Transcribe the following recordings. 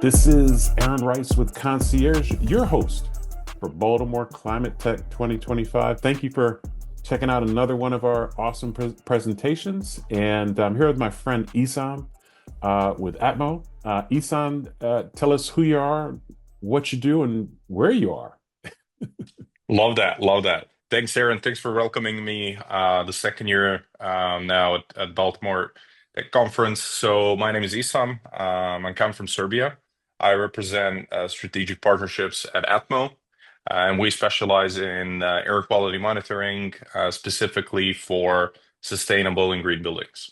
This is Aaron Rice with Concierge, your host for Baltimore Climate Tech 2025. Thank you for checking out another one of our awesome presentations. And I'm here with my friend Isam with Atmo. Isam, tell us who you are, what you do, and where you are. Love that. Love that. Thanks, Aaron. Thanks for welcoming me the second year now at Baltimore Tech Conference. So my name is Isam. I come from Serbia. I represent strategic partnerships at Atmo, and we specialize in air quality monitoring, specifically for sustainable and green buildings.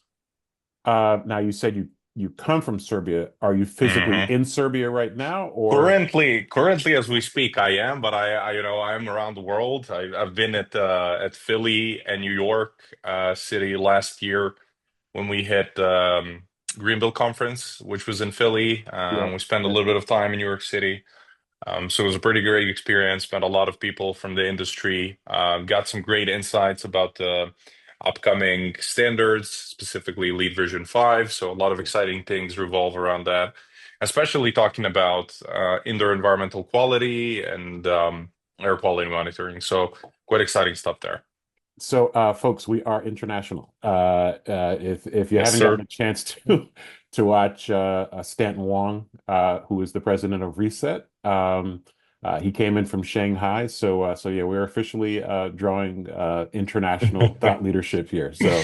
Now, you said you come from Serbia. Are you physically Mhm. in Serbia right now, or? Currently, as we speak, I am, but I'm around the world. I've been at Philly and New York City last year when we hit Greenville Conference, which was in Philly. Yeah. We spent a Yeah. little bit of time in New York City. So it was a pretty great experience. Met a lot of people from the industry. Got some great insights about the upcoming standards, specifically Lead Version 5. So a lot of exciting things revolve around that, especially talking about indoor environmental quality and air quality monitoring. So quite exciting stuff there. So, folks, we are international. If you Yes, haven't gotten sir. a chance to watch Stanton Wong, who is the president of Reset, he came in from Shanghai. So yeah, we're officially drawing international thought leadership here. So,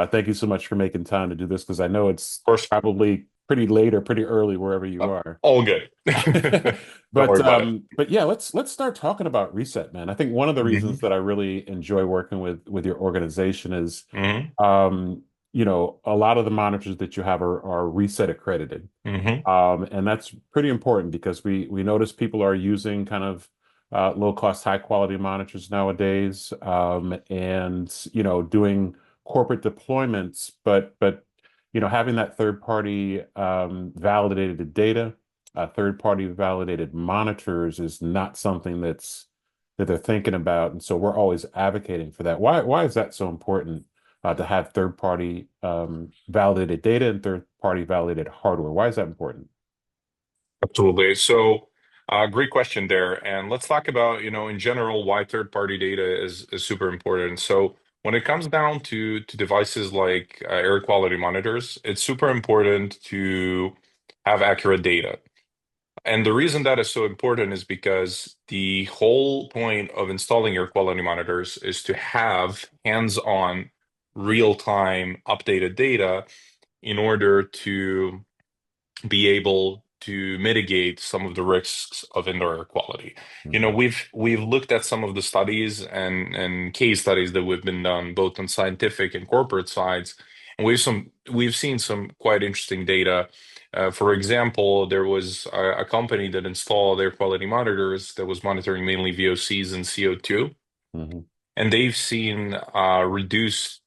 thank you so much for making time to do this because I know it's Of course, probably pretty late or pretty early wherever you are. all good. Don't But worry about it. yeah, let's start talking about Reset, man. I think one of the reasons Hmm that I really enjoy working with your organization is hmm um, a lot of the monitors that you have are Reset accredited. hmm And that's pretty important because we notice people are using kind of low cost, high quality monitors nowadays, and doing corporate deployments, but having that third party validated data, third party validated monitors is not something that they're thinking about, and so we're always advocating for that. Why is that so important? To have third party validated data and third party validated hardware. Why is that important? Absolutely. So, great question there. And let's talk about, in general, why third-party data is super important. So, when it comes down to devices like air quality monitors, it's super important to have accurate data. And the reason that is so important is because the whole point of installing air quality monitors is to have hands-on, real-time updated data in order to be able to mitigate some of the risks of indoor air quality. Mhm. We've looked at some of the studies and case studies that we've been done both on scientific and corporate sides, and we've seen some quite interesting data. For example, there was a company that installed air quality monitors that was monitoring mainly VOCs and CO2, Mhm. and they've seen reduced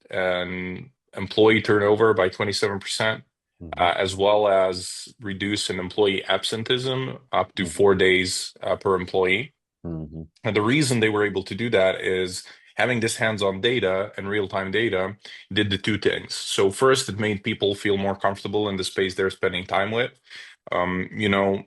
employee turnover by 27%, Mhm. as well as reduce an employee absenteeism up to Mhm. 4 days per employee. Mhm. And the reason they were able to do that is having this hands-on data and real-time data did the two things. So first, it made people feel more comfortable in the space they're spending time with. Um, you know,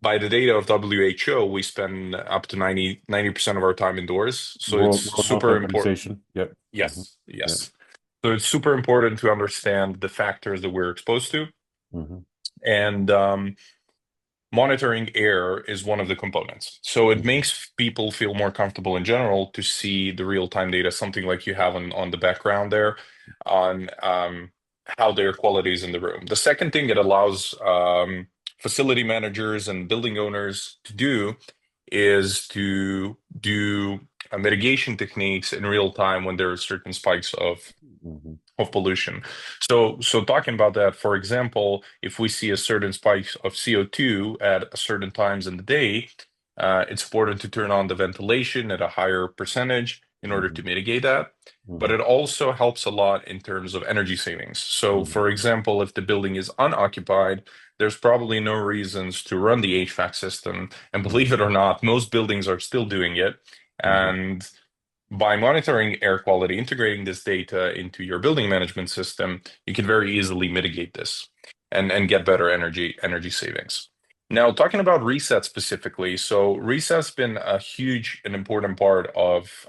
by the data of WHO, we spend up to 90% of our time indoors. So it's World Health super important. Organization. Yep. Mhm. Yes, Yep. yes. So it's super important to understand the factors that we're exposed to. Mhm. And monitoring air is one of the components. So it Mhm. makes people feel more comfortable in general to see the real-time data, something like you have on the background there on how the air quality is in the room. The second thing it allows facility managers and building owners to do is to do mitigation techniques in real time when there are certain spikes Mhm. of pollution. So talking about that, for example, if we see a certain spike of CO2 at certain times in the day, it's important to turn on the ventilation at a higher percentage in order to Mhm. mitigate that. But Mhm. it also helps a lot in terms of energy savings. So, Mhm. for example, if the building is unoccupied, there's probably no reasons to run the HVAC system. And believe it Mhm. or not, most buildings are still doing it. Mhm. And by monitoring air quality, integrating this data into your building management system, you can very easily mitigate this and get better energy savings. Now, talking about reset specifically, so reset's been a huge and important part of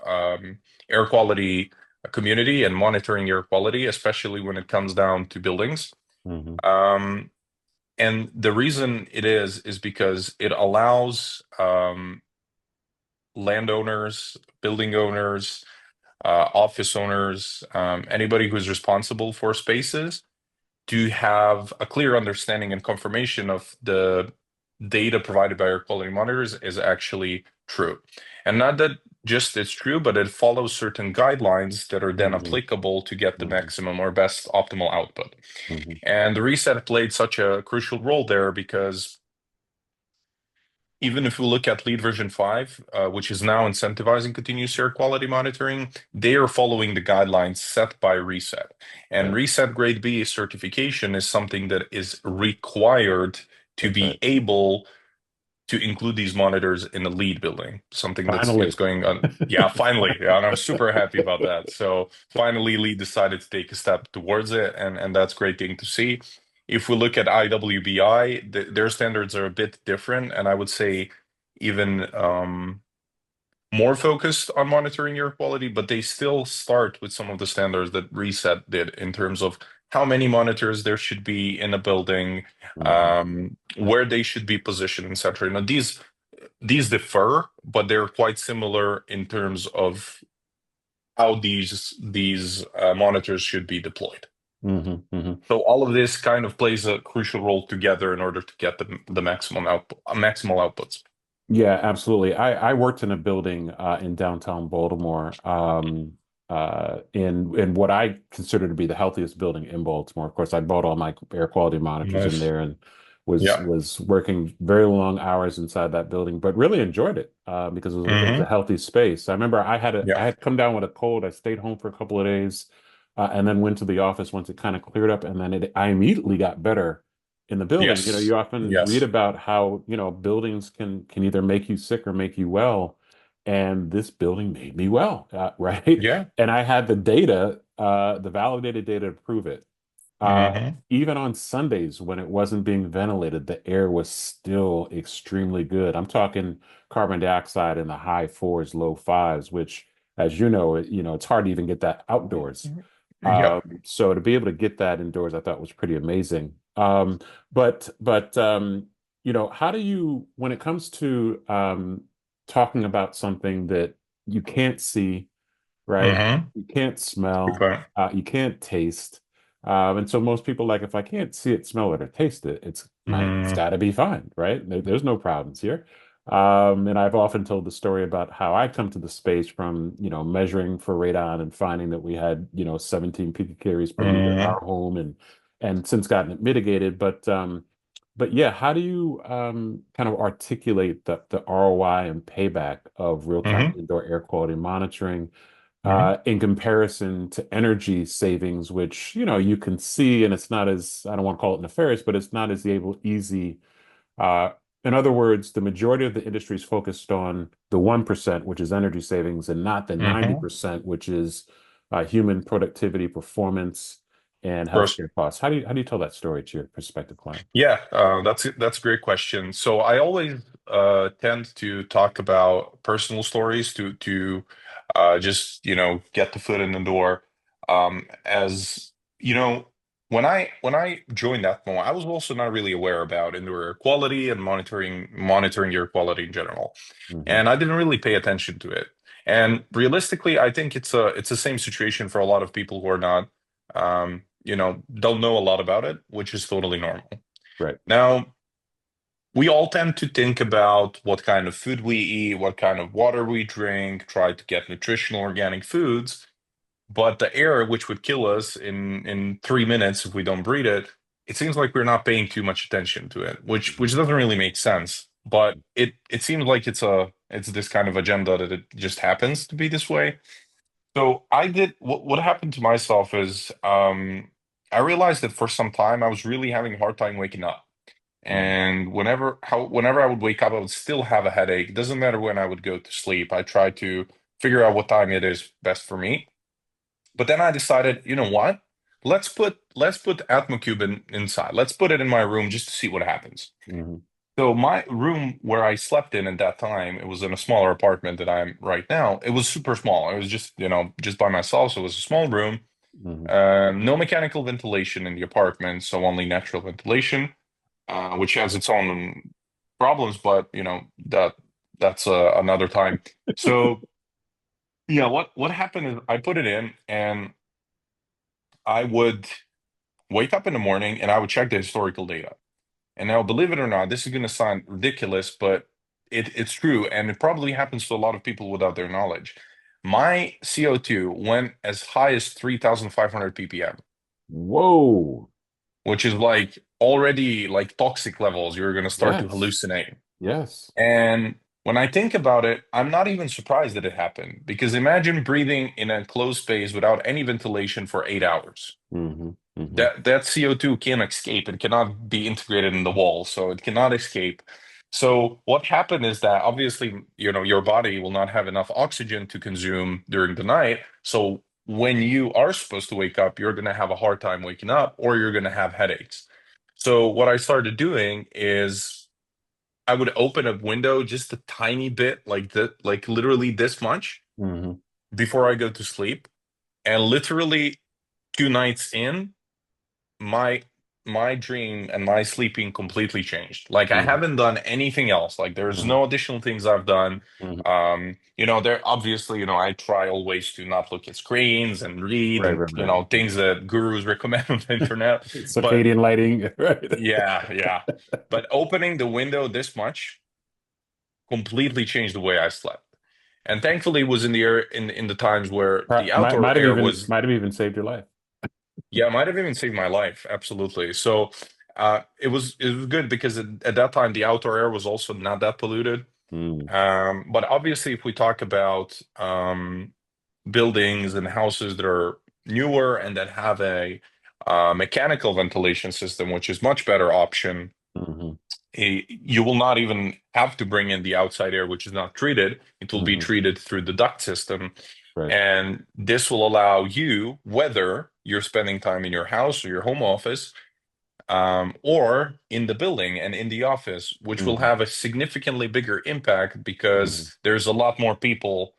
air quality community and monitoring air quality, especially when it comes down to buildings. Hmm. Um, and the reason it is because it allows landowners, building owners, office owners, anybody who's responsible for spaces to have a clear understanding and confirmation of the data provided by air quality monitors is actually true. And not that just it's true, but it follows certain guidelines that are then Hmm. applicable to get the Hmm. maximum or best optimal output. Hmm. And the reset played such a crucial role there because even if we look at lead version 5, which is now incentivizing continuous air quality monitoring, they are following the guidelines set by Reset. And Right. Reset Grade B certification is something that is required to That's be right. able to include these monitors in the lead building, something that's it's Finally. going on. Yeah, finally. Yeah, and I'm super happy about that. So finally, Lead decided to take a step towards it, and that's great thing to see. If we look at IWBI, their standards are a bit different, and I would say even more focused on monitoring air quality, but they still start with some of the standards that Reset did in terms of how many monitors there should be in a building, Hmm. where they should be positioned, etc. Now, these differ, but they're quite similar in terms of how these monitors should be deployed. Hmm. Hmm. So all of this kind of plays a crucial role together in order to get the maximum output, maximal outputs. Yeah, absolutely. I worked in a building in downtown Baltimore, in what I consider to be the healthiest building in Baltimore. Of course, I bought all my air quality monitors in Nice. there and was Yeah. was working very long hours inside that building, but really enjoyed it because it was a Hmm. healthy space. I remember I Yeah. had come down with a cold. I stayed home for a couple of days, and then went to the office once it kind of cleared up, and then I immediately got better in the building. You Yes. often read Yes. about how, buildings can either make you sick or make you well. And this building made me well, right? Yeah. And I had the data, the validated data to prove it. Hmm. Even on Sundays when it wasn't being ventilated, the air was still extremely good. I'm talking carbon dioxide in the high fours, low fives, which, as it's hard to even get that outdoors. Yeah. So to be able to get that indoors, I thought was pretty amazing. How do you, when it comes to talking about something that you can't see, right? Hmm. You can't Good smell, point. you can't taste. And so most people like, if I can't see it, smell it, or taste it, it's Mm, got to be fine, right? There's no problems here. And I've often told the story about how I come to the space from, measuring for radon and finding that we had, 17 picocuries per liter in mm, our home, and since gotten it mitigated. But yeah, how do you kind of articulate the ROI and payback of real-time hmm indoor air quality monitoring hmm in comparison to energy savings, which you can see, and it's not as, I don't want to call it nefarious, but it's not as easy. Uh, in other words, the majority of the industry is focused on the 1%, which is energy savings, and not the hmm 90%, which is human productivity, performance, and Of course. healthcare costs. How do you tell that story to your prospective client? Yeah, that's a great question. So I always tend to talk about personal stories to just get the foot in the door. As you know, when I joined Ethmo, I was also not really aware about indoor air quality and monitoring air quality in general, Hmm. and I didn't really pay attention to it. And realistically, I think it's the same situation for a lot of people who are not don't know a lot about it, which is totally normal. Right. Now, we all tend to think about what kind of food we eat, what kind of water we drink, try to get nutritional organic foods, but the air, which would kill us in 3 minutes if we don't breathe it, it seems like we're not paying too much attention to it, which Mhm. doesn't really make sense. But it seems like it's this kind of agenda that it just happens to be this way. So I did what happened to myself is I realized that for some time I was really having a hard time waking up. Mhm. And whenever I would wake up, I would still have a headache. It doesn't matter when I would go to sleep. I tried to figure out what time it is best for me. But then I decided, you know what? Let's put Atmocube inside. Let's put it in my room just to see what happens. Mhm. So my room where I slept in at that time, it was in a smaller apartment that I'm right now. It was super small. It was just, just by myself. So it was a small room. Hmm. No mechanical ventilation in the apartment, so only natural ventilation, which has its own problems, but that's another time. So yeah, what happened is I put it in, and I would wake up in the morning and I would check the historical data. And now, believe it or not, this is going to sound ridiculous, but it's true, and it probably happens to a lot of people without their knowledge. My CO2 went as high as 3,500 ppm, Whoa. which is like already like toxic levels. You're going to start to Yes. hallucinate. Yes. And when I think about it, I'm not even surprised that it happened because imagine breathing in a closed space without any ventilation for 8 hours. Hmm. Hmm. That CO2 can't escape. It cannot be integrated in the wall, so it cannot escape. So what happened is that obviously, your body will not have enough oxygen to consume during the night. So when you are supposed to wake up, you're going to have a hard time waking up, or you're going to have headaches. So what I started doing is I would open a window just a tiny bit, like literally this much Hmm. before I go to sleep. And literally 2 nights in, my my dream and my sleeping completely changed. Like I Hmm. haven't done anything else. Like there's Hmm. no additional things I've done. Hmm. There obviously, I try always to not look at screens and read Right, and right, right. things that gurus recommend on the internet. But Circadian lighting, right? yeah, yeah. But opening the window this much completely changed the way I slept. And thankfully it was in the air in the times where the Might outdoor might have air even was. might have even saved your life. Yeah, it might have even saved my life. Absolutely. So it was good because at that time the outdoor air was also not that polluted. Mm, But obviously, if we talk about buildings and houses that are newer and that have a mechanical ventilation system, which is much better option, hmm. you will not even have to bring in the outside air, which is not treated. It will be Hmm. treated through the duct system. Right. And this will allow you, whether you're spending time in your house or your home office, or in the building and in the office, which will Hmm. have a significantly bigger impact Hmm. because there's a lot more people.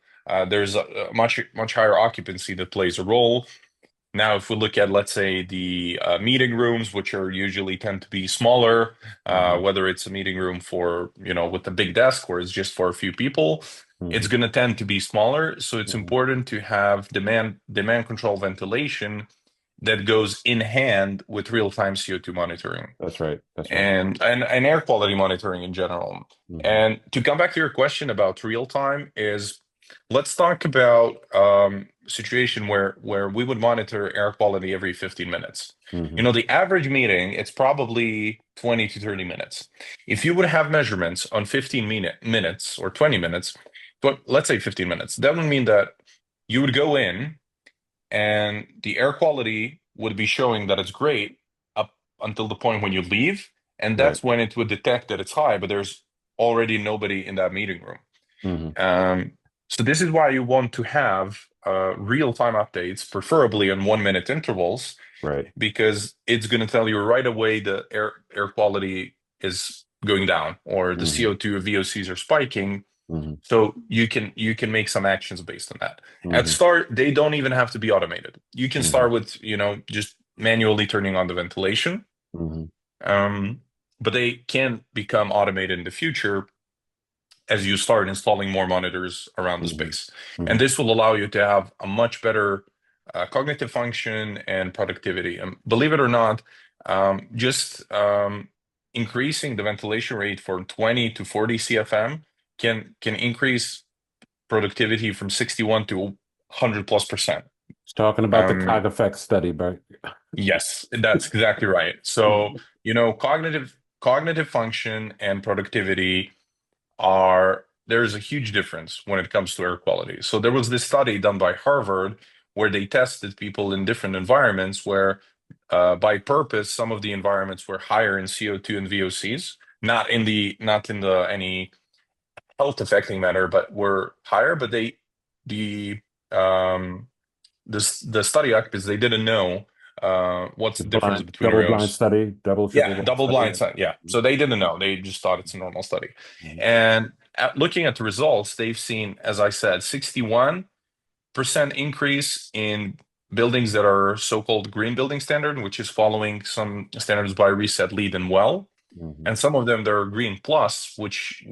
There's a much higher occupancy that plays a role. Now, if we look at, let's say, the meeting rooms, which are usually tend to be smaller, Hmm. whether it's a meeting room for, with a big desk or it's just for a few people, it's Hmm. going to tend to be smaller. So it's Hmm. important to have demand control ventilation that goes in hand with real-time CO2 monitoring That's right. That's right. and air quality monitoring in general. Hmm. And to come back to your question about real time is let's talk about situation where we would monitor air quality every 15 minutes. Hmm. The average meeting, it's probably 20 to 30 minutes. If you would have measurements on 15 minutes or 20 minutes, but let's say 15 minutes, that would mean that you would go in and the air quality would be showing that it's great up until the point when you leave, and Right. that's when it would detect that it's high, but there's already nobody in that meeting room. Hmm. Um, so this is why you want to have real-time updates, preferably in 1 minute intervals, Right. because it's going to tell you right away the air quality is going down or the Hmm. CO2 or VOCs are spiking, Hmm. so you can make some actions based on that. At Hmm. start, they don't even have to be automated. You can Hmm. start with, just manually turning on the ventilation. Hmm. Um, but they can become automated in the future as you start installing more monitors around the Hmm. space. Hmm. And this will allow you to have a much better cognitive function and productivity. And believe it or not, just increasing the ventilation rate from 20 to 40 CFM can increase productivity from 61 to 100 plus percent. It's talking about the Um, cog effect study, but yes, that's exactly right. So, cognitive function and productivity there's a huge difference when it comes to air quality. So there was this study done by Harvard where they tested people in different environments where by purpose some of the environments were higher in CO2 and VOCs, not in the any health affecting matter, but were higher. But the um, the study occupies they didn't know What's The the difference blind, between double blind rooms? study, double, triple Yeah, blind double study. blind side. Yeah. So they didn't know. They just thought it's a normal study. Mhm. And looking at the results, they've seen, as I said, 61% increase in buildings that are so-called green building standard, which is following some standards by Reset, Lead, and Well. Mhm. And some of them they're green plus, which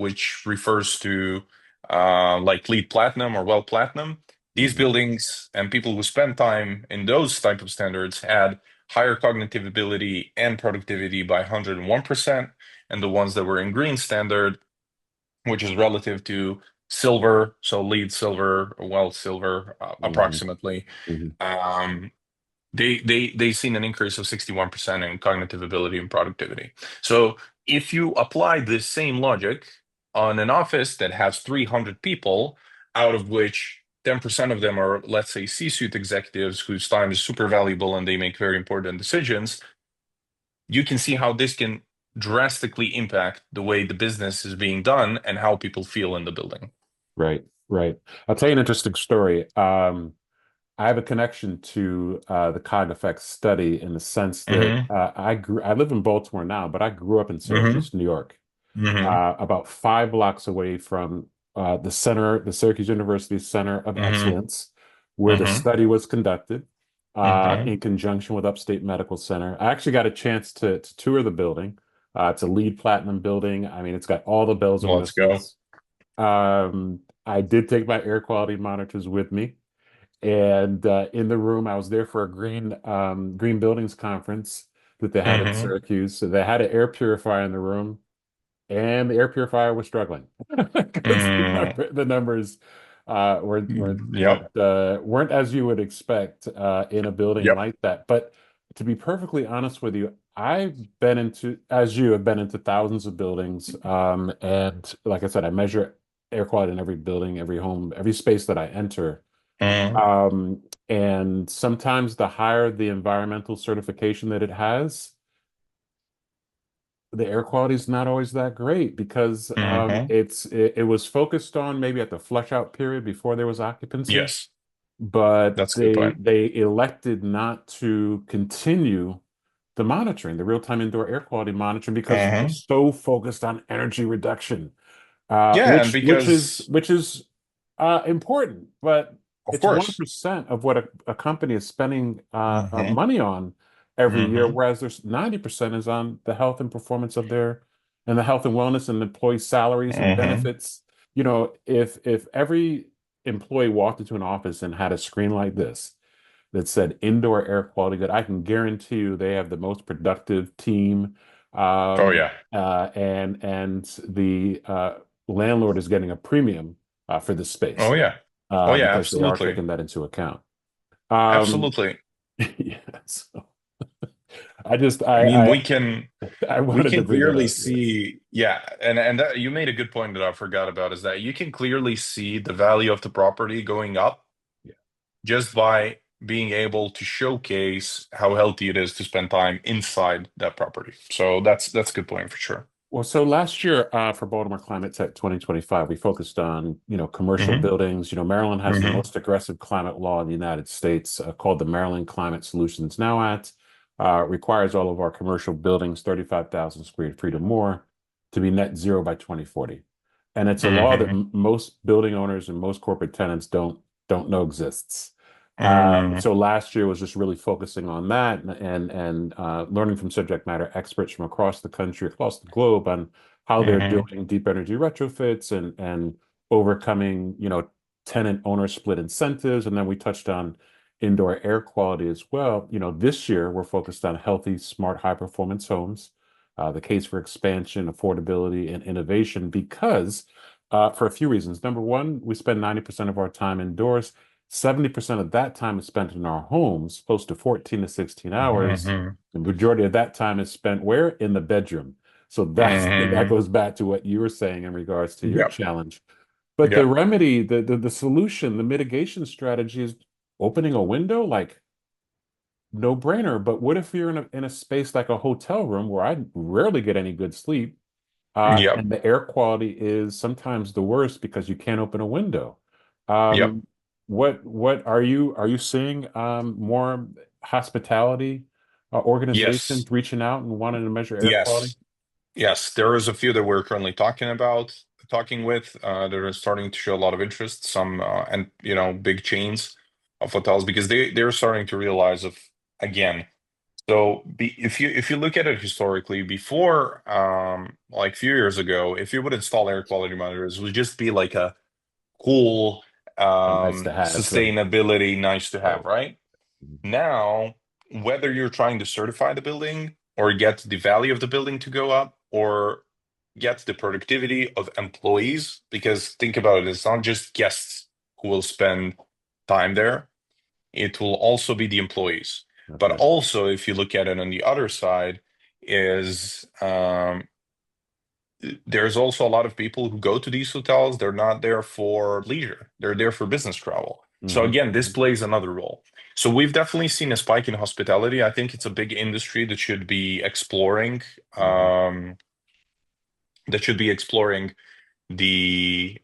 refers to like LEED Platinum or Well Platinum. These Mhm. buildings and people who spend time in those type of standards had higher cognitive ability and productivity by 101%, and the ones that were in green standard, which is relative to silver, so LEED silver, Well silver, Mhm. approximately. Mhm. Um, they seen an increase of 61% in cognitive ability and productivity. So if you apply this same logic on an office that has 300 people, out of which 10% of them are, let's say, C-suite executives whose time is super valuable and they make very important decisions, you can see how this can drastically impact the way the business is being done and how people feel in the building. Right, right. I'll tell you an interesting story. I have a connection to the cog effect study in the sense that Hmm. I live in Baltimore now, but I grew up in Hmm. Syracuse, New York, Hmm. about 5 blocks away from the Syracuse University Center of Hmm. Excellence, where the Hmm. study was conducted Hmm. in conjunction with Upstate Medical Center. I actually got a chance to tour the building. It's a LEED Platinum building. I mean, it's got all the bells and Let's go. whistles. I did take my air quality monitors with me. And in the room, I was there for a green buildings conference that they had in Hmm. Syracuse. So they had an air purifier in the room, and the air purifier was struggling because Mm, the numbers yep. weren't as you would expect in a building Yep. like that. But to be perfectly honest with you, I've been into, as you have been into thousands of buildings, and like I said, I measure air quality in every building, every home, every space that I enter. Mm, Um, and sometimes the higher the environmental certification that it has, the air quality is not always that great because hmm. it was focused on maybe at the flush out period before there was occupancy, Yes, but that's a good point. they elected not to continue the monitoring, the real-time indoor air quality monitoring, because they're Hmm. so focused on energy reduction, Yeah, and because, which is important, but of it's course. 1% of what a company is spending Hmm. money on every year, Hmm. whereas there's 90% is on the health and performance of their and the health and wellness and employee salaries and Hmm. benefits. You know, if every employee walked into an office and had a screen like this that said indoor air quality good, I can guarantee you they have the most productive team. Oh yeah. And the landlord is getting a premium for this Oh space yeah. Oh yeah, because they are absolutely. taking that into account. Um, Absolutely. yeah, so I just I mean, I we wanted to can bring that clearly up. Yeah. see, yeah, and that, you made a good point that I forgot about is that you can clearly see the value of the property going up Yeah. just by being able to showcase how healthy it is to spend time inside that property. So that's a good point for sure. Well, so last year for Baltimore Climate Tech 2025, we focused on, commercial Hmm. buildings. Maryland has the Hmm. most aggressive climate law in the United States called the Maryland Climate Solutions Now Act. Requires all of our commercial buildings, 35,000 square feet or more, to be net zero by 2040. And it's a law that Hmm. most building owners and most corporate tenants don't know exists. Hmm. So last year was just really focusing on that and learning from subject matter experts from across the country, across the globe on how they're Hmm. doing deep energy retrofits and overcoming, tenant owner split incentives. And then we touched on indoor air quality as well. This year we're focused on healthy, smart, high performance homes, the case for expansion, affordability, and innovation because for a few reasons. Number one, we spend 90% of our time indoors. 70% of that time is spent in our homes, close to 14 to 16 hours. Hmm. The majority of that time is spent where? In the bedroom. So that Hmm. goes back to what you were saying in regards to your Yep. challenge. But the Yep. remedy, the solution, the mitigation strategy is opening a window, like no brainer. But what if you're in a space like a hotel room where I rarely get any good sleep, Yep. and the air quality is sometimes the worst because you can't open a window. Yep. Um, what are you seeing more? hospitality Yes, organizations reaching out and wanting to measure air quality? yes, yes. There is a few that we're currently talking with. That are starting to show a lot of interest. Some and big chains of hotels because they're starting to realize of again. So if you look at it historically, before like a few years ago, if you would install air quality monitors, it would just be like a cool A nice to have, right? sustainability nice to have, Right. right? Mhm. Now, whether you're trying to certify the building or get the value of the building to go up or get the productivity of employees, because think about it, it's not just guests who will spend time there, it will also be the employees. That's But right. also, if you look at it on the other side, is there's also a lot of people who go to these hotels. They're not there for leisure. They're there for business travel. So Hmm. again, this plays another role. So we've definitely seen a spike in hospitality. I think it's a big industry that should be exploring, Hmm. that should be exploring the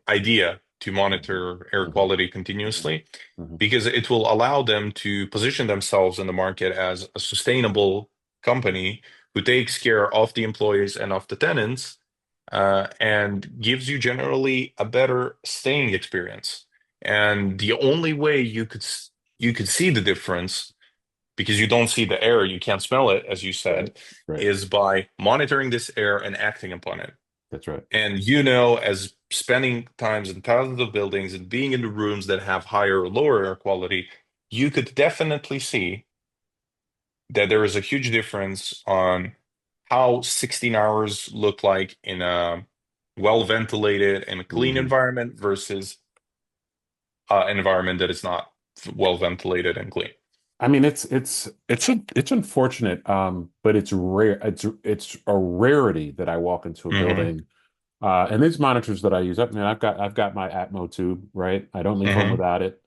idea to Hmm. monitor air Hmm. quality continuously Hmm. because it will allow them to position themselves in the market as a sustainable company who takes care of the employees and of the tenants and gives you generally a better staying experience. And the only way you could see the difference because you don't see the air, you can't smell it, as you Right. said, Right. is by monitoring this air and acting upon it. That's right. And as spending times in thousands of buildings and being in the rooms that have higher or lower air quality, you could definitely see that there is a huge difference on how 16 hours look like in a well ventilated and clean Hmm. environment versus an environment that is not well ventilated and clean. I mean, it's unfortunate, but it's rare. It's a rarity that I walk into a Hmm. building. And these monitors that I use, I mean, I've got my Atmo tube, right? I don't leave home Hmm. without it.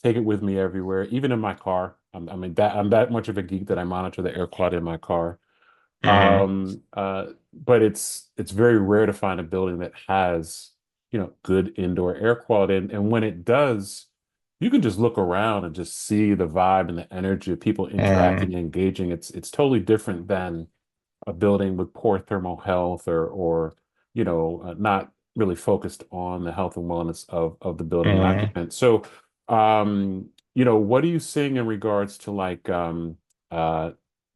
Take it with me everywhere, even in my car. I mean, that I'm that much of a geek that I monitor the air quality in my car. Hmm. But it's very rare to find a building that has, good indoor air quality. And when it does, you can just look around and just see the vibe and the energy of people Hmm. interacting and engaging. It's totally different than a building with poor thermal health or not really focused on the health and wellness of the building Hmm. occupant. So, what are you seeing in regards to like uh,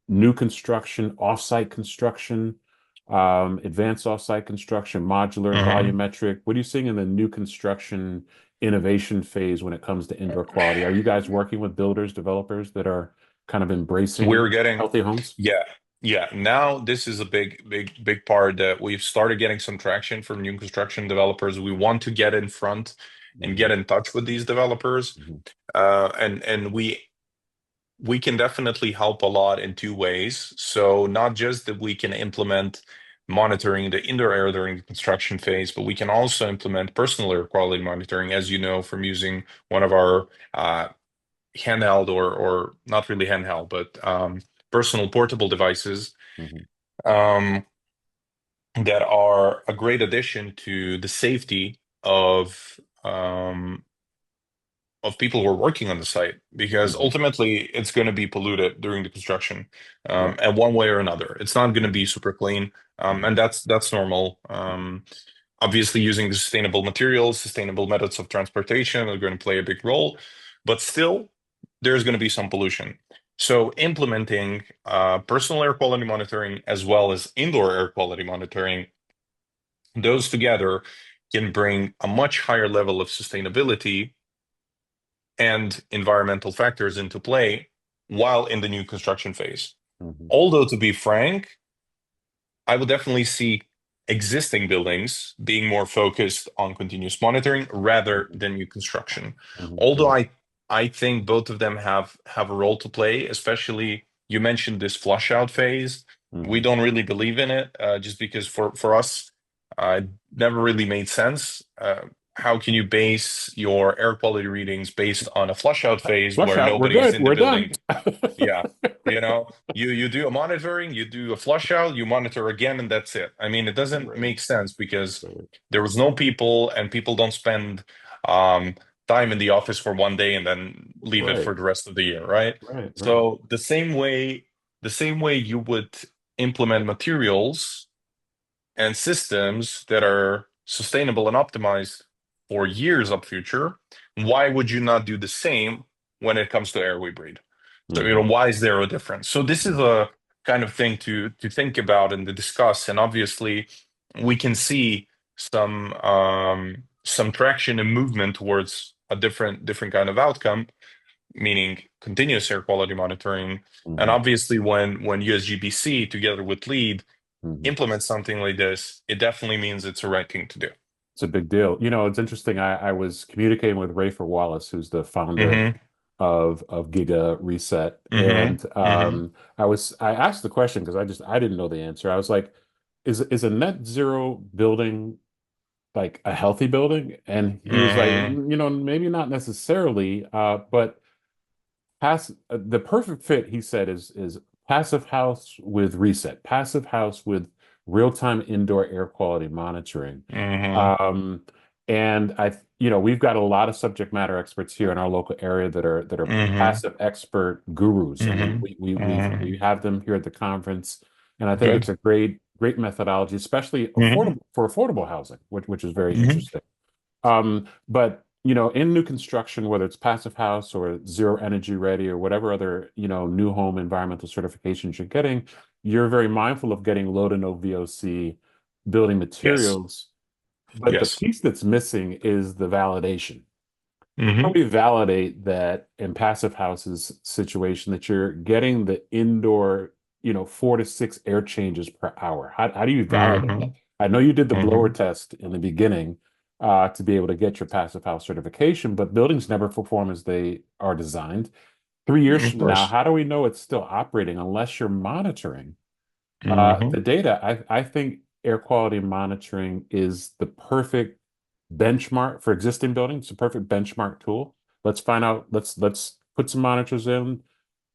new construction, offsite construction, advanced offsite construction, modular and Hmm. volumetric? What are you seeing in the new construction innovation phase when it comes to indoor quality? Are you guys working with builders, developers that are kind of embracing We're getting, healthy homes? yeah, yeah. Now this is a big part that we've started getting some traction from new construction developers. We want to get in front and get Mhm. in touch with these developers, Mhm. and we can definitely help a lot in two ways. So not just that we can implement monitoring the indoor air during the construction phase, but we can also implement personal air quality monitoring, as you know, from using one of our handheld or not really handheld, but personal portable devices Mhm. um, that are a great addition to the safety of people who are working on the site because Mhm. ultimately it's going to be polluted during the construction Right. and one way or another it's not going to be super clean Mhm. and that's normal obviously using the sustainable materials sustainable methods of transportation are going to play a big role but still there's going to be some pollution so implementing personal air quality monitoring as well as indoor air quality monitoring those together can bring a much higher level of sustainability and environmental factors into play while in the new construction phase. Mhm. Although, to be frank, I would definitely see existing buildings being more focused on continuous monitoring rather Mhm. than new construction. Mhm. Although Mhm. I think both of them have a role to play, especially you mentioned this flush out phase. We Mhm. don't really believe in it just because for us, it never really made sense. How can you base your air quality readings based on a flush out phase Flush where out. We're nobody is good. in the We're done. building? Yeah. You do a monitoring, you do a flush out, you monitor again, and that's it. I mean, it doesn't Right. make sense because Right. there was no people, and people don't spend um, time in the office for one day and then leave it Right, for the rest of the year, right? right, right. So the same way you would implement materials and systems that are sustainable and optimized for years up future, why would you not do the same when it comes to air we breathe? So, Hmm. why is there a difference? So this is a kind of thing to think about and to discuss. And obviously, we can see some traction and movement towards a different kind of outcome, meaning continuous air quality monitoring. And Hmm. obviously, when USGBC together with LEED Hmm. implement something like this, it definitely means it's the right thing to do. It's a big deal. It's interesting. I was communicating with Rafer Wallace, who's the founder Mm-hmm. of Giga Reset, Mm-hmm. and Mm-hmm. I asked the question because I didn't know the answer. I was like, "Is a net zero building like a healthy building?" And he was like, Mm-hmm. Maybe not necessarily, but the perfect fit," he said, is passive house with reset, passive house with real-time indoor air quality monitoring. Mm-hmm. Um, and we've got a lot of subject matter experts here in our local area that are Mm-hmm. passive expert gurus, and Mm-hmm. we Mm-hmm. have them here at the conference. And I think it's Good. a great methodology, especially Mm-hmm. affordable housing, which is very Mm-hmm. interesting. But in new construction, whether it's passive house or zero energy ready or whatever other, new home environmental certifications you're getting, you're very mindful of getting low to no VOC building Yes. materials. But the Yes. piece that's missing is the validation. How Mm-hmm. do we validate that in passive houses situation that you're getting the indoor, 4 to 6 air changes per hour? How do you validate Mm-hmm. that? I know you did the blower Mm-hmm. test in the beginning to be able to get your passive house certification, but buildings never perform as they are designed. 3 years Of from now, course. how do we know it's still operating unless you're monitoring Mm-hmm. the data? I think air quality monitoring is the perfect benchmark for existing buildings. It's a perfect benchmark tool. Let's find out, let's put some monitors in,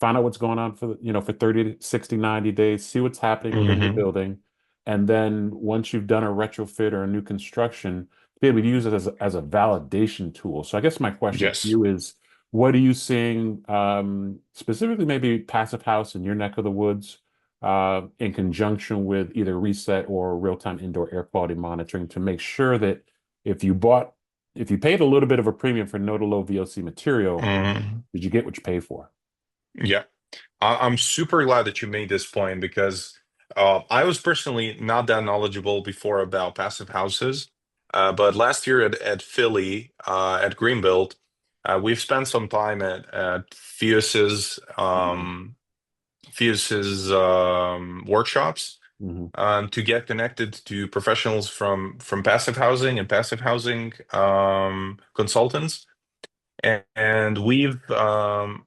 find out what's going on for 30 to 60, 90 days, see what's happening within your Mm-hmm. building. And then once you've done a retrofit or a new construction, be able to use it as a validation tool. So I guess my question to Yes. you is, what are you seeing, specifically maybe passive house in your neck of the woods, in conjunction with either reset or real-time indoor air quality monitoring to make sure that if you bought, if you paid a little bit of a premium for no to low VOC material, Mm-hmm. did you get what you pay for? Yeah. I'm super glad that you made this point because I was personally not that knowledgeable before about passive houses. But last year at Philly, at Greenbuild, we've spent some time at Mhm. Fius's workshops Hmm. to get connected to professionals from passive housing and passive housing consultants. And we've gotten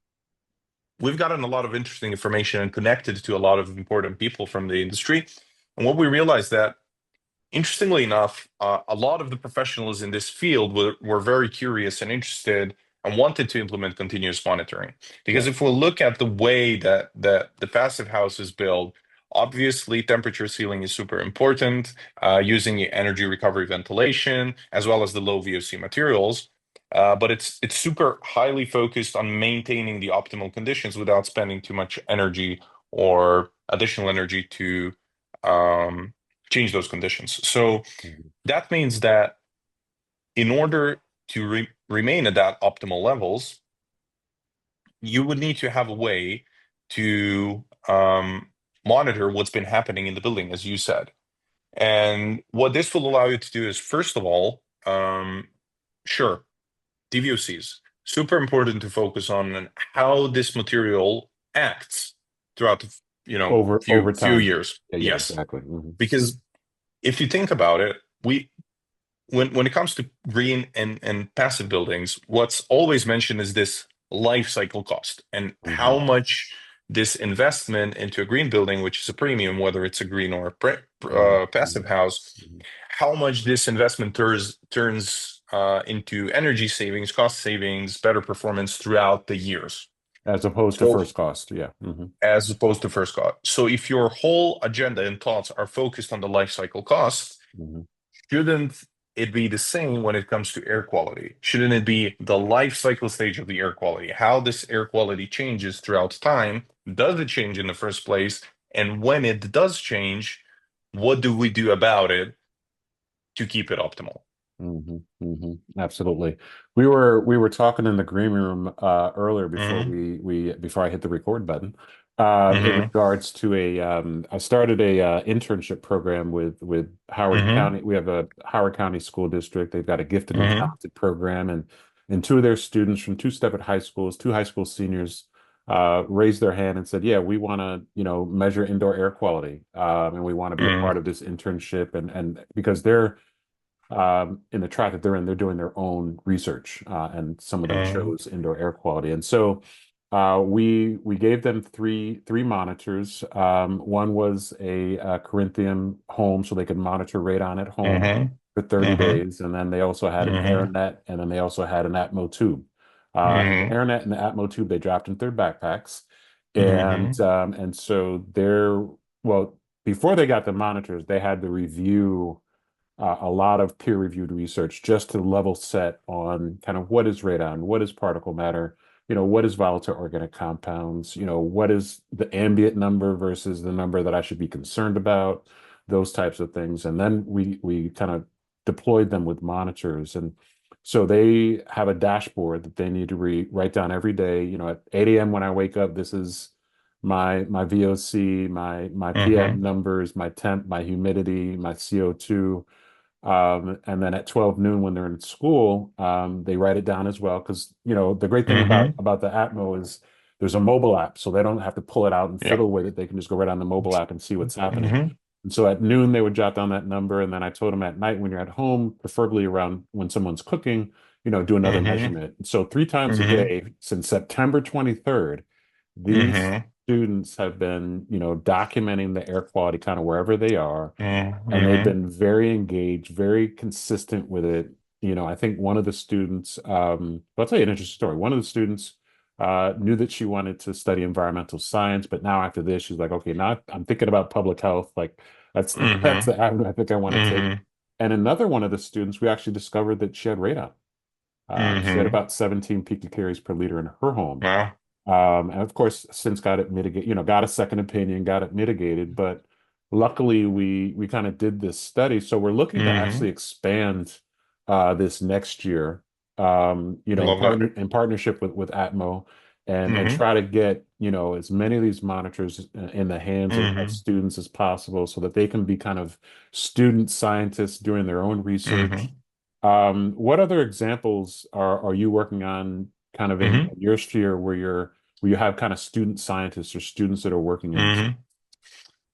a lot of interesting information and connected to a lot of important people from the industry. And what we realized that, interestingly enough, a lot of the professionals in this field were very curious and interested and wanted to implement continuous monitoring. Because Yeah. if we look at the way that the passive house is built, obviously temperature sealing is super important, using energy recovery ventilation, as well as the low VOC materials. But it's super highly focused on maintaining the optimal conditions without spending too much energy or additional energy to um, change those conditions. So Mhm. that means that in order to remain at that optimal levels, you would need to have a way to monitor what's been happening in the building, as you said. And what this will allow you to do is, first of all, sure, DVOCs, super important to focus on and how this material acts throughout the Over few time. years. Yeah, Yes, exactly. Hmm. because if you think about it, we when it comes to green and passive buildings, what's always mentioned is this life cycle cost and how Hmm. much this investment into a green building, which is a premium, whether it's a green or a Hmm. passive house, Hmm. how much this investment turns into energy savings, cost savings, better performance throughout the years. As opposed to So first cost. Yeah. Hmm. as opposed to first cost. So if your whole agenda and thoughts are focused on the life cycle cost, Hmm. shouldn't it be the same when it comes to air quality? Shouldn't it be the life cycle stage of the air quality? How this air quality changes throughout time? Does it change in the first place? And when it does change, what do we do about it to keep it optimal? Absolutely. We were talking in the green room earlier before Hmm. we before I hit the record button in Hmm. regards to a I started a internship program with Howard Hmm. County. We have a Howard County School District. They've got a gifted and Hmm. talented program, and two of their students from two separate high schools, two high school seniors, raised their hand and said, "Yeah, we want to measure indoor air quality, and we want to be a Hmm. part of this internship." And because they're in the track that they're in, they're doing their own research, and some of them Hmm. chose indoor air quality. And so we gave them three monitors. One was a, Corinthian home, so they could monitor radon at home Hmm. for 30 Hmm. days, and then they also had an Hmm. AirNet, and then they also had an Atmo tube. And the Hmm. AirNet and the Atmo tube they dropped into their backpacks, Hmm. and so they're well before they got the monitors, they had to review a lot of peer-reviewed research just to level set on kind of what is radon, what is particle matter, what is volatile organic compounds, what is the ambient number versus the number that I should be concerned about, those types of things. And then we kind of deployed them with monitors. And so they have a dashboard that they need to write down every day. At 8 a.m. when I wake up, this is my VOC, my PM Hmm. numbers, my temp, my humidity, my CO2. And then at 12 noon when they're in school, they write it down as well. Because, the great thing about Hmm. about the Atmo is there's a mobile app, so they don't have to pull it out and Yep. fiddle with it. They can just go right on the mobile app and see what's happening. Hmm. And so at noon, they would jot down that number. And then I told them at night when you're at home, preferably around when someone's cooking, do another Hmm. measurement. So three times a Hmm. day since September 23rd, these Hmm. students have been, documenting the air quality kind of wherever they are, and they've Hmm. been very engaged, very consistent with it. I think one of the students, I'll tell you an interesting story. One of the students knew that she wanted to study environmental science, but now after this, she's like, okay, now I'm thinking about public health. Like that's that's Hmm. the avenue I think I want to take. Hmm. And another one of the students, we actually discovered that she had radon. She had Hmm. about 17 picocuries per liter in her home. Wow. And of course, since got it mitigated, got a second opinion, got it mitigated. But luckily, we kind of did this study, so we're looking to actually Hmm. expand this next year. Love that. In partnership with Atmo, and Hmm. try to get as many of these monitors in the hands of Hmm. students as possible, so that they can be kind of student scientists doing their own research. Hmm. What other examples are you working on kind of in Hmm. your sphere where you have kind of student scientists or students that are working in this? Hmm.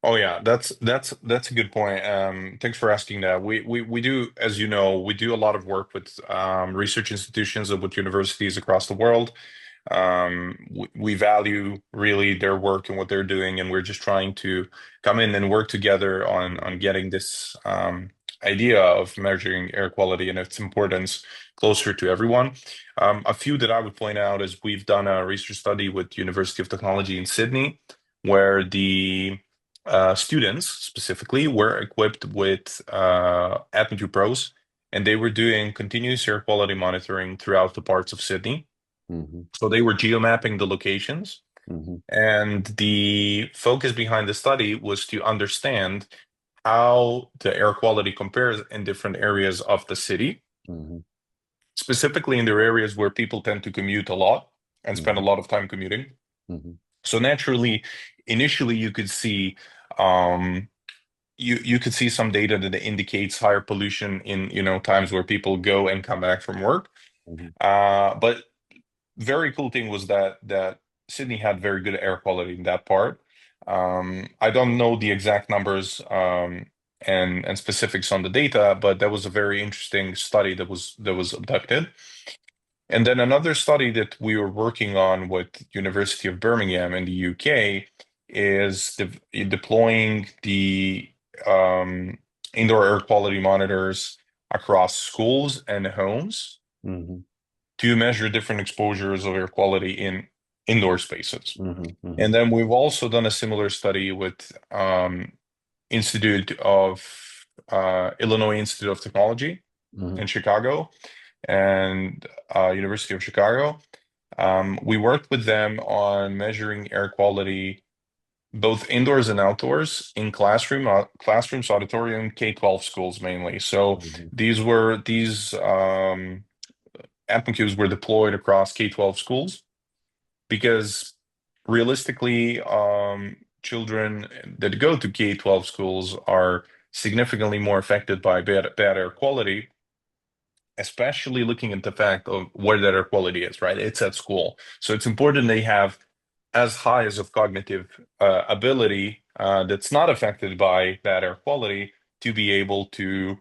Oh yeah, that's a good point. Thanks for asking that. We do, as you know, we do a lot of work with research institutions and with universities across the world. We value really their work and what they're doing, and we're just trying to come in and work together on getting this idea of measuring air quality and its importance closer to everyone. A few that I would point out is we've done a research study with University of Technology in Sydney, where the students specifically were equipped with Atmosphere Pros, and they were doing continuous air quality monitoring throughout the parts of Sydney. Hmm. So they were geomapping the locations, Hmm. and the focus behind the study was to understand how the air quality compares in different areas of the city, Hmm. specifically in the areas where people tend to commute a lot and spend a Hmm. lot of time commuting. Hmm. So naturally, initially you could see um, you could see some data that indicates higher pollution in times where people go and come back from work. Hmm. But very cool thing was that Sydney had very good air quality in that part. I don't know the exact numbers and specifics on the data, but that was a very interesting study that was abducted. And then another study that we were working on with University of Birmingham in the UK is deploying the um, indoor air quality monitors across schools and homes Hmm. to measure different exposures of air quality in indoor spaces. Hmm. And Hmm. then we've also done a similar study with Institute of Illinois Institute of Technology. in Mhm. Chicago and University of Chicago. We worked with them on measuring air quality both indoors and outdoors in classrooms, auditorium, K-12 schools mainly. So Mhm. these AtmoQs were deployed across K-12 schools because realistically, children that go to K-12 schools are significantly more affected by bad air quality, especially looking at the fact of where that air quality is, right? It's at school. So it's important they have as high as of cognitive ability that's not affected by bad air quality to be able to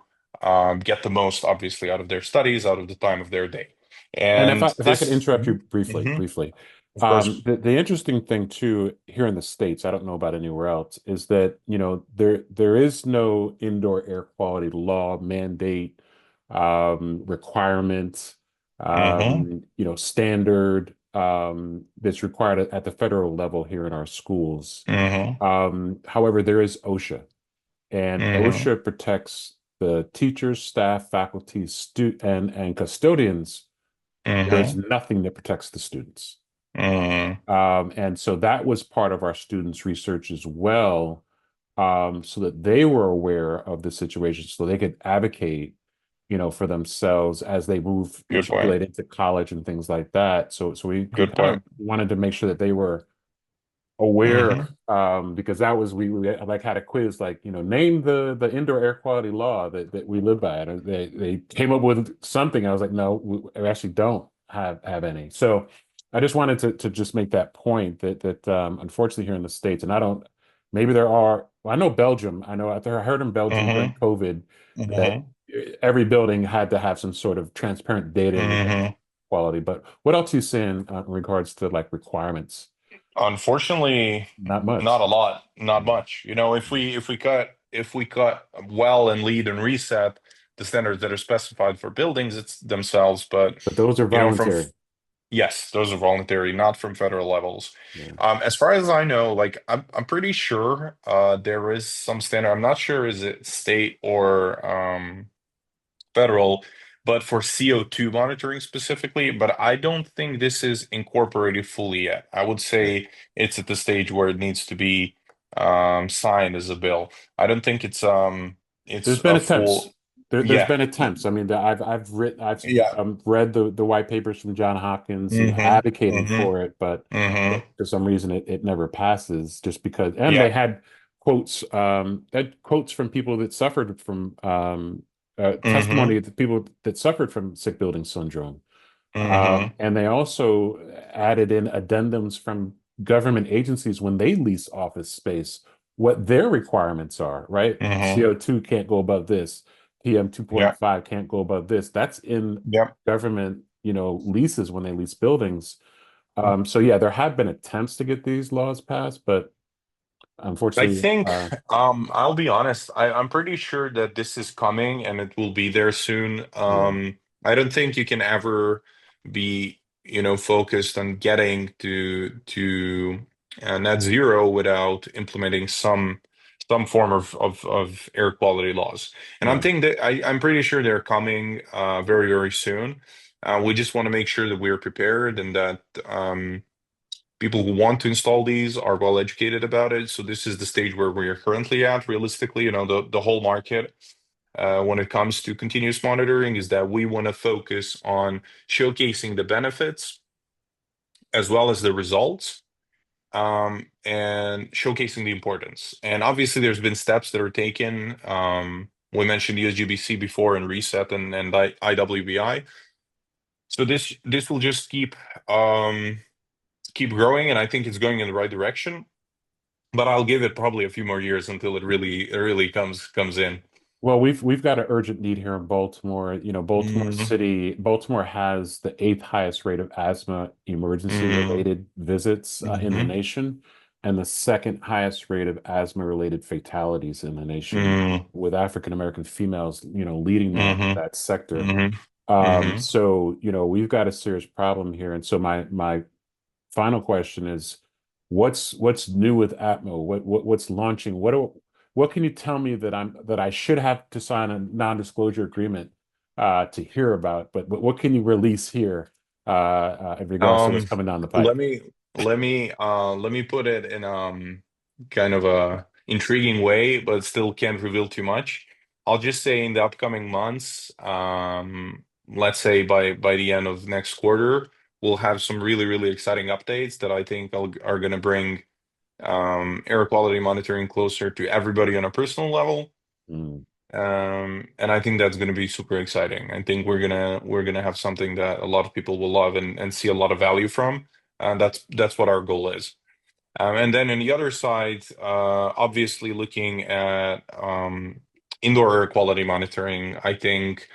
get the most, obviously, out of their studies, out of the time of their day. And And if I could this, interrupt you Mhm, briefly, mhm, briefly, of course. the interesting thing too here in the States, I don't know about anywhere else, is that there is no indoor air quality law mandate, requirement, Hmm. standard that's required at the federal level here in our schools. Hmm. However, there is OSHA, and Hmm. OSHA protects the teachers, staff, faculty, stu and custodians. There is Hmm. nothing that protects the students. Hmm. And so that was part of our students' research as well, so that they were aware of the situation, so they could advocate, for themselves as they Good point. matriculate into college and things like that. So we Good kind of point. wanted to make sure that they were aware, Hmm. because that was we like had a quiz, like, name the indoor air quality law that we live by, and they came up with something. I was like, no, we actually don't have any. So I just wanted to just make that point that unfortunately here in the States, and I don't, maybe there are, well, I know Belgium, I know out there, I heard in Belgium during Hmm. COVID that Hmm. every building had to have some sort of transparent data in regards to Hmm. quality. But what else are you seeing in regards to like requirements? Unfortunately, Not not a much. lot, not Mm, much. You know, mm. if we cut well and lead and reset the standards that are specified for buildings, it's themselves. But But those are you know, from voluntary. yes, those are voluntary, not from federal levels. Yeah. As far as I know, like I'm pretty sure there is some standard. I'm not sure is it state or federal, but for CO2 monitoring specifically. But I don't think this is incorporated fully yet. I would Right. say it's at the stage where it needs to be signed as a bill. I don't think There's it's been a attempts. full. There's Yeah. been attempts. I mean, I've Yeah. read the white papers from John Hopkins, Hmm. advocating Hmm. for it, but Hmm. for some reason it never passes, just because. And Yeah. they had quotes from people that suffered from testimony Hmm. of the people that suffered from sick building syndrome. Hmm. And they also added in addendums from government agencies when they lease office space, what their requirements are, right? Hmm. CO2 can't go above this, PM Yeah. 2.5 can't go above this. That's in Yeah. government, leases when they lease buildings. So yeah, there have been attempts to get these laws passed, but I unfortunately, think I'll be honest, I'm pretty sure that this is coming and it will be there soon. yeah. I don't think you can ever be, focused on getting to net zero without implementing some form of air quality laws. And I'm Yeah. thinking that I'm pretty sure they're coming very, very soon. We just want to make sure that we're prepared and that people who want to install these are well educated about it. So this is the stage where we are currently at. Realistically, the whole market when it comes to continuous monitoring is that we want to focus on showcasing the benefits as well as the results, and showcasing the importance. And obviously, there's been steps that are taken. We mentioned the SGBC before and reset and IWBI. So this will just keep growing, and I think it's going in the right direction. But I'll give it probably a few more years until it really comes in. Well, we've got an urgent need here in Baltimore. Hmm. Baltimore has the eighth highest rate of asthma emergency Hmm. related visits in the Hmm. nation, and the second highest rate of asthma related fatalities in the nation, Hmm. with African American females, leading Hmm. that sector. Hmm. Hmm. So, we've got a serious problem here. And so my final question is, what's new with Atmo? What's launching? What can you tell me that I should have to sign a non-disclosure agreement to hear about. But what can you release here in regards to what's Um, coming down the let pike? me let me put it in kind of a intriguing way, but still can't reveal too much. I'll just say in the upcoming months, let's say by the end of next quarter, we'll have some really exciting updates that I think are going to bring air quality monitoring closer to everybody on a personal level. Mm. And I think that's going to be super exciting. I think we're gonna have something that a lot of people will love and see a lot of value from. And that's what our goal is. And then on the other side, obviously looking at indoor air quality monitoring, I think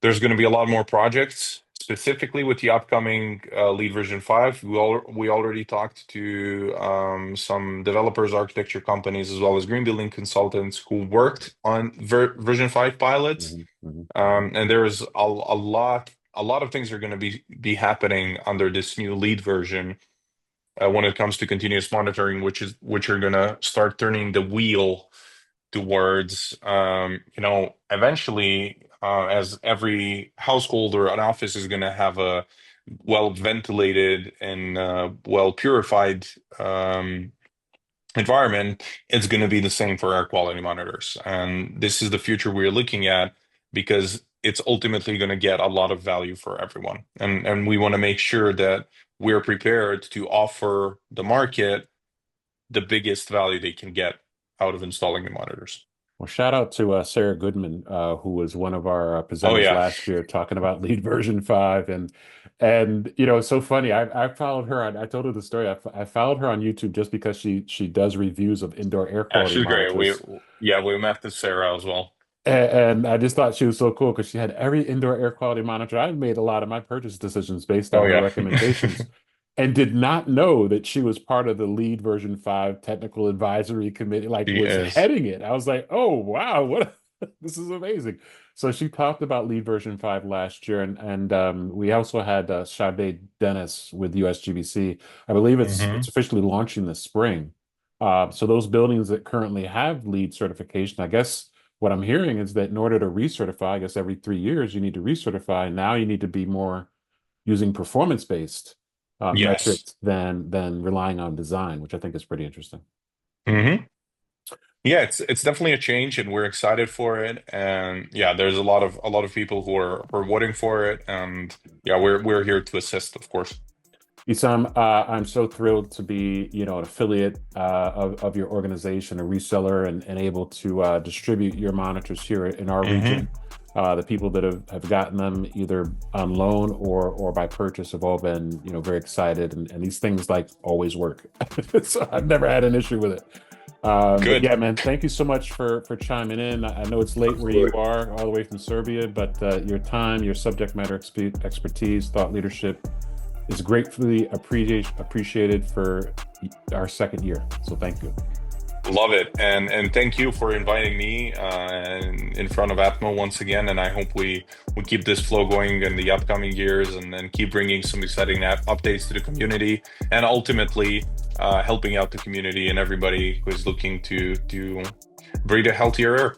there's going to be a lot more projects, specifically with the upcoming Lead version 5. We already talked to some developers, architecture companies, as well as green building consultants who worked on version 5 pilots. Mhm, mhm, And there is a lot of things are going to be happening under this new Lead version when it comes to continuous monitoring, which are going to start turning the wheel towards eventually as every household or an office is going to have a well ventilated and well purified um, environment, it's going to be the same for air quality monitors, and this is the future we're looking at because it's ultimately going to get a lot of value for everyone, and we want to make sure that we're prepared to offer the market the biggest value they can get out of installing the monitors. Well, shout out to Sarah Goodman, who was one of our Oh presenters yeah. last year, talking about Lead version 5, and you know, it's so funny. I followed her on. I told her the story. I followed her on YouTube just because she does reviews of indoor air Yeah, quality she's great. We monitors. yeah, we met this Sarah as well. And I just thought she was so cool because she had every indoor air quality monitor. I made a lot of my purchase decisions based on Oh her yeah. recommendations and did not know that she was part of the Lead version 5 technical advisory committee, like She was is. heading it. I was like, oh wow, what this is amazing. So she talked about Lead version 5 last year, and we also had Sade Dennis with USGBC. I believe it's Hmm. officially launching this spring. So those buildings that currently have Lead certification, I guess what I'm hearing is that in order to recertify, I guess every 3 years you need to recertify. Now you need to be more using performance-based Yes. metrics than relying on design, which I think is pretty interesting. Hmm. Yeah, it's definitely a change and we're excited for it. And yeah, there's a lot of people who are voting for it. And yeah, we're here to assist, of course. Isam, I'm so thrilled to be, an affiliate of your organization, a reseller, and able to distribute your monitors here in our Hmm. region. The people that have gotten them either on loan or by purchase have all been, very excited, and these things like always work. So I've never had an issue with it. But Good. yeah, man, thank you so much for chiming in. I know it's late where you Absolutely. are, all the way from Serbia, but your time, your subject matter expertise, thought leadership is gratefully appreciated for our second year. So thank you. Love it. And thank you for inviting me in front of Atmo once again. And I hope we keep this flow going in the upcoming years and keep bringing some exciting updates to the community and ultimately helping out the community and everybody who is looking to breathe a healthier air.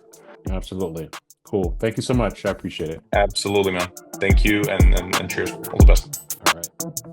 Absolutely. Cool. Thank you so much. I appreciate it. Absolutely, man. Thank you and cheers. All the best. All right.